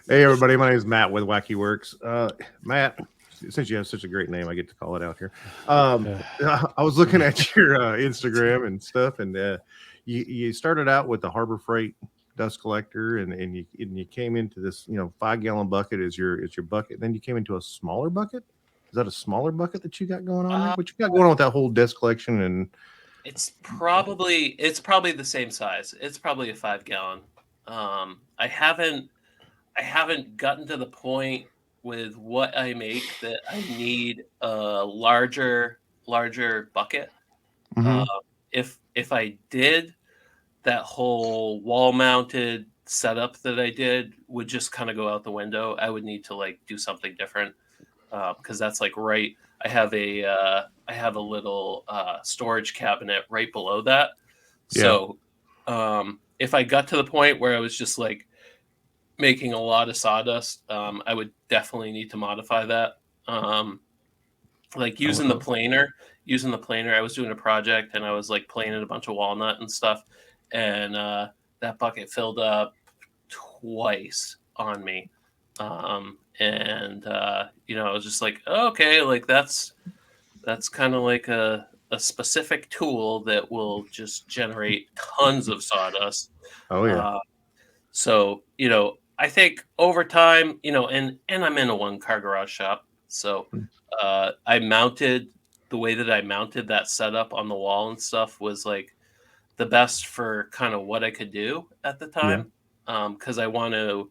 Hey everybody, my name is Matt with Wacky Works. Matt, since you have such a great name, I get to call it out here. Um, I was looking at your Instagram and stuff, and you started out with the Harbor Freight dust collector, and you came into this 5 gallon bucket is your bucket. Then you came into a smaller bucket. Is that a smaller bucket that you got going on there? Uh, What you got going on with that whole dust collection? And it's probably the same size. It's probably a 5 gallon. I haven't gotten to the point with what I make that I need a larger bucket. Uh, Mhm. if I did, that whole wall mounted setup that I did would just kind of go out the window. I would need to like do something different because that's like right. I have a little storage cabinet right below that. Yeah, So if I got to the point where I was just like making a lot of sawdust, I would definitely need to modify that. Um, like I using the would- planer, using the planer. I was doing a project and I was like planing a bunch of walnut and stuff, and that bucket filled up twice on me. And I was just like, oh, okay, like that's kind of like a specific tool that will just generate tons of sawdust. oh yeah, Uh, so, I think over time, and I'm in a one car garage shop. So I mounted the way that I mounted that setup on the wall and stuff was like the best for kind of what I could do at the yeah. time. Because I want to,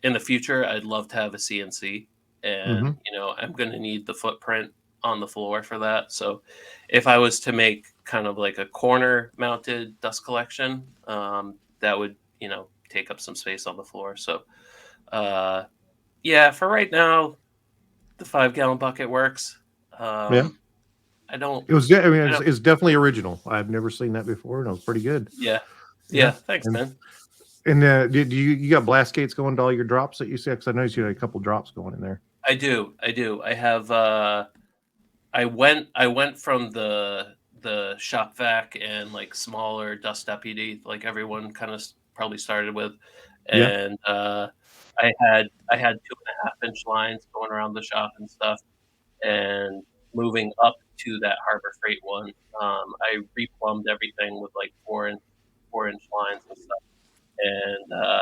in the future, I'd love to have a CNC, and Hmm. I'm going to need the footprint on the floor for that. So, if I was to make kind of like a corner mounted dust collection, that would take up some space on the floor. So, uh, yeah, for right now, the 5 gallon bucket works. Yeah. Um, I don't, I mean, I don't, it's definitely original. I've never seen that before, and it was pretty good. yeah, Yeah. yeah. Thanks, And man. did you got blast gates going to all your drops that you said? Because I noticed you had a couple drops going in there. I do. I do. I have. I went from the shop vac and like smaller dust deputy, like everyone kind of probably started with, Yeah. and I had 2.5 inch lines going around the shop and stuff, and moving up to that Harbor Freight one, I replumbed everything with like 4-inch lines and stuff, and I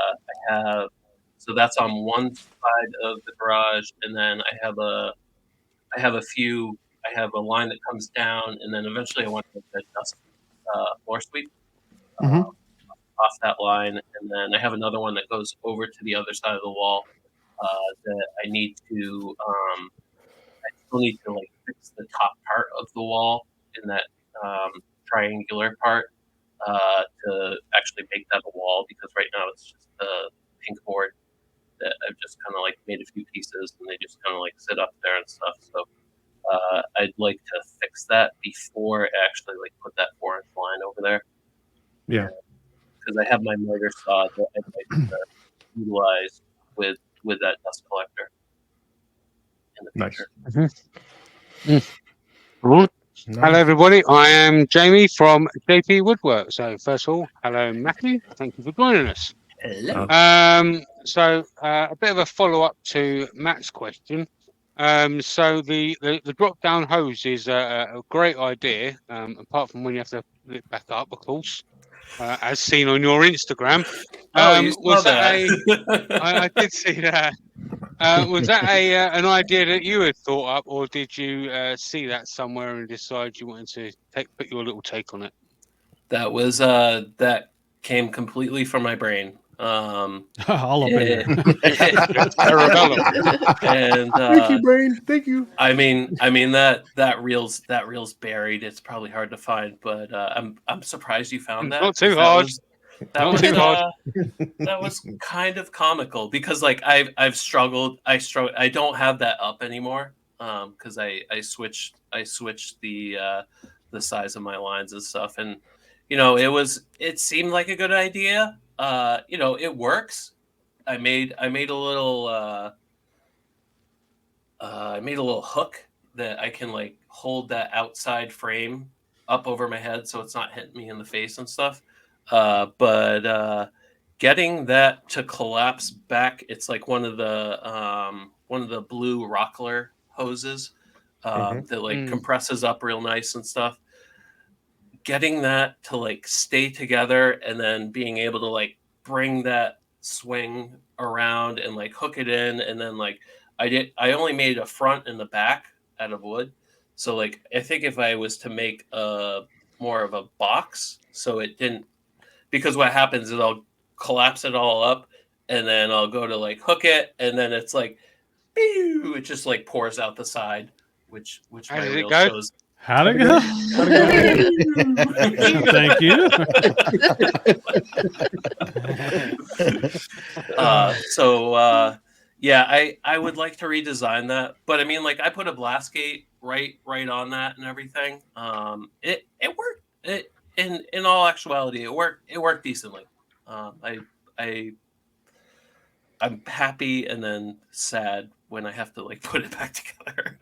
have so that's on one side of the garage, and then I have a few. I have a line that comes down, and then eventually I want to make a dust floor sweep Hmm. off that line, and then I have another one that goes over to the other side of the wall that I need to. I still need to like fix the top part of the wall in that triangular part to actually make that a wall because right now it's just a pink board that I've just kind of like made a few pieces and they just kind of like sit up there and stuff. So I'd like to fix that before I actually like put that 4-inch line over there Yeah. because I have my miter saw that I'd like to utilize with that dust collector in the Nice. future. Mhm. Mm. Right. Hello, Nice. everybody. I am Jamie from JP Woodwork. So, first of all, hello, Matthew. Thank you for joining us. Hello. A bit of a follow up to Matt's question. So the drop down hose is a great idea. Apart from when you have to put it back up, of course, as seen on your Instagram. Oh, you saw Was that that? I did see that. Was that a an idea that you had thought up, or did you see that somewhere and decide you wanted to put your little take on it? That came completely from my brain. All up in there. And, Cerebellum. and Thank you, Brain. Thank you. I mean that reel's buried. It's probably hard to find, but I'm surprised you found that Not because too that hard. was that Not was too hard. that was kind of comical because like I've struggled. I don't have that up anymore because I switched the size of my lines and stuff, and it seemed like a good idea. It works. I made a little hook that I can like hold that outside frame up over my head so it's not hitting me in the face and stuff. But getting that to collapse back. It's like one of the blue Rockler hoses that like compresses up real nice and stuff. Getting that to like stay together and then being able to like bring that swing around and like hook it in, and then like I only made a front and the back out of wood. So like I think if I was to make a more of a box, so it didn't, because what happens is I'll collapse it all up and then I'll go to like hook it, and then it's like it just like pours out the side, which How my does it reel go? shows. How'd it go? Thank you. Yeah, I would like to redesign that, but I mean, like I put a blast gate right on that and everything. It worked. It in all actuality, it worked decently. I'm happy and then sad when I have to like put it back together.